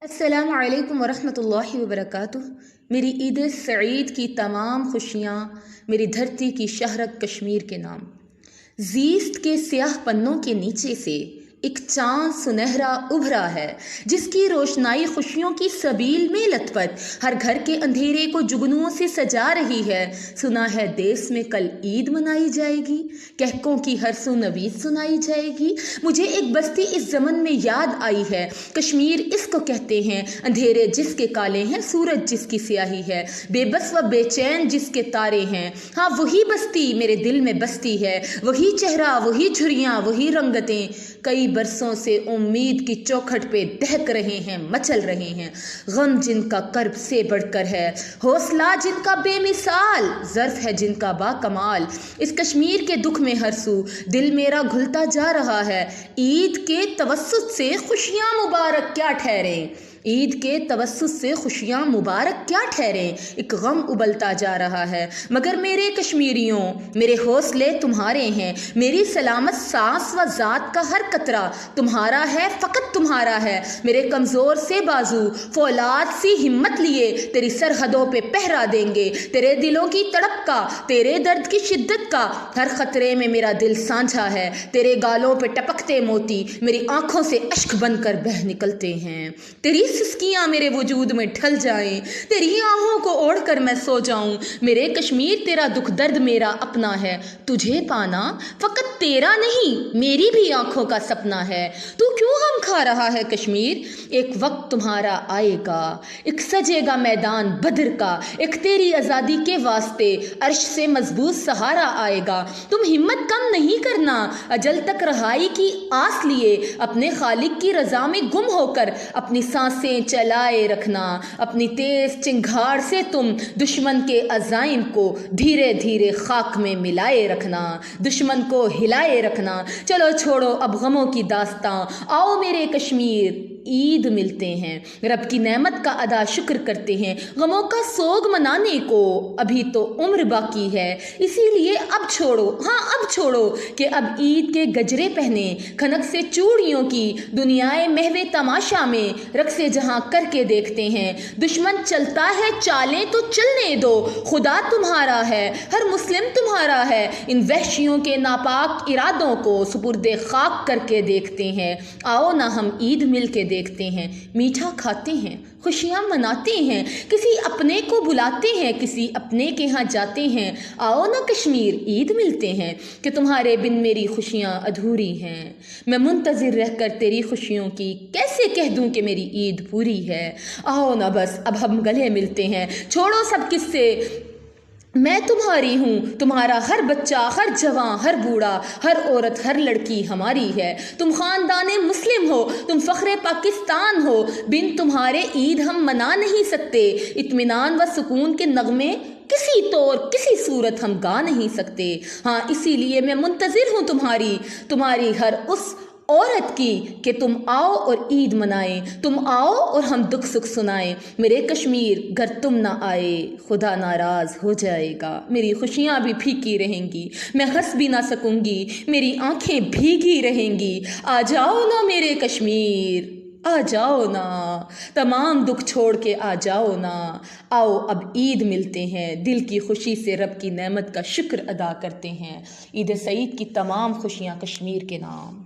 السلام علیکم ورحمۃ اللہ وبرکاتہ۔ میری عید سعید کی تمام خوشیاں میری دھرتی کی شہرک کشمیر کے نام۔ زیست کے سیاہ پنوں کے نیچے سے ایک چاند سنہرا ابھرا ہے، جس کی روشنائی خوشیوں کی سبیل میں لت پت ہر گھر کے اندھیرے کو جگنوؤں سے سجا رہی ہے۔ سنا ہے دیس میں کل عید منائی جائے گی، کہکوں کی ہر سو نوید سنائی جائے گی۔ مجھے ایک بستی اس زمن میں یاد آئی ہے، کشمیر اس کو کہتے ہیں، اندھیرے جس کے کالے ہیں، سورج جس کی سیاہی ہے، بے بس و بے چین جس کے تارے ہیں۔ ہاں وہی بستی میرے دل میں بستی ہے، وہی چہرہ، وہی جھریاں، وہی رنگتیں، کئی برسوں سے امید کی چوکھٹ پہ دہک رہے ہیں، مچل رہے ہیں۔ غم جن کا کرب سے بڑھ کر ہے، حوصلہ جن کا بے مثال، ظرف ہے جن کا با کمال۔ اس کشمیر کے دکھ میں ہر سو دل میرا گھلتا جا رہا ہے۔ عید کے توسط سے خوشیاں مبارک کیا ٹھہریں، عید کے توسط سے خوشیاں مبارک کیا ٹھہریں، ایک غم ابلتا جا رہا ہے۔ مگر میرے کشمیریوں، میرے حوصلے تمہارے ہیں، میری سلامت سانس و ذات کا ہر قطرہ تمہارا ہے، فقط تمہارا ہے۔ میرے کمزور سے بازو فولاد سی ہمت لیے تیری سرحدوں پہ پہرا دیں گے، تیرے دلوں کی تڑپ کا، تیرے درد کی شدت کا ہر خطرے میں میرا دل سانجھا ہے۔ تیرے گالوں پہ ٹپکتے موتی میری آنکھوں سے اشک بن کر بہہ نکلتے ہیں، تیری سسکیاں میرے وجود میں ڈھل جائیں، تیری آہوں کو اوڑھ کر میں سو جاؤں۔ میرے کشمیر تیرا دکھ درد میرا اپنا ہے، تجھے پانا فقط تیرا نہیں میری بھی آنکھوں کا سپنا ہے۔ تو کیوں غم کھا رہا ہے کشمیر، ایک وقت تمہارا آئے گا، ایک سجے گا میدان بدر کا، ایک تیری آزادی کے واسطے عرش سے مضبوط سہارا آئے گا۔ تم ہمت کم نہیں کرنا، اجل تک رہائی کی آس لیے اپنے خالق کی رضا میں گم ہو کر اپنی سانسیں چلائے رکھنا۔ اپنی تیز چنگھاڑ سے تم دشمن کے عزائم کو دھیرے دھیرے خاک میں ملائے رکھنا، دشمن کو ہلائے رکھنا۔ چلو چھوڑو اب غموں کی داستاں، آؤ میرے کشمیر عید ملتے ہیں، رب کی نعمت کا ادا شکر کرتے ہیں۔ غموں کا سوگ منانے کو ابھی تو عمر باقی ہے، اسی لیے اب چھوڑو، ہاں اب چھوڑو کہ اب عید کے گجرے پہنے، کھنک سے چوڑیوں کی دنیائے محو تماشا میں رقص جہاں کر کے دیکھتے ہیں۔ دشمن چلتا ہے چالیں تو چلنے دو، خدا تمہارا ہے، ہر مسلم تمہارا ہے۔ ان وحشیوں کے ناپاک ارادوں کو سپرد خاک کر کے دیکھتے ہیں۔ آؤ نہ ہم عید مل کے دیکھتے ہیں، میٹھا کھاتے ہیں، خوشیاں مناتے ہیں، کسی اپنے کو بلاتے ہیں، کسی اپنے کے ہاں جاتے ہیں۔ آؤ نہ کشمیر عید ملتے ہیں، کہ تمہارے بن میری خوشیاں ادھوری ہیں۔ میں منتظر رہ کر تیری خوشیوں کی کیسے کہہ دوں کہ میری عید پوری ہے۔ آؤ نہ بس اب ہم گلے ملتے ہیں، چھوڑو سب قصے، میں تمہاری ہوں، تمہارا ہر بچہ، ہر جوان، ہر بوڑھا، ہر عورت، ہر لڑکی ہماری ہے۔ تم خاندان مسلم ہو، تم فخر پاکستان ہو، بن تمہارے عید ہم منا نہیں سکتے۔ اطمینان و سکون کے نغمے کسی طور کسی صورت ہم گا نہیں سکتے۔ ہاں اسی لیے میں منتظر ہوں تمہاری ہر اس عورت کی کہ تم آؤ اور عید منائیں، تم آؤ اور ہم دکھ سکھ سنائیں۔ میرے کشمیر گر تم نہ آئے خدا ناراض ہو جائے گا، میری خوشیاں بھی پھیکی رہیں گی، میں ہنس بھی نہ سکوں گی، میری آنکھیں بھیگی رہیں گی۔ آ جاؤ نا میرے کشمیر، آ جاؤ نا، تمام دکھ چھوڑ کے آ جاؤ نا۔ آؤ اب عید ملتے ہیں، دل کی خوشی سے رب کی نعمت کا شکر ادا کرتے ہیں۔ عید سعید کی تمام خوشیاں کشمیر کے نام۔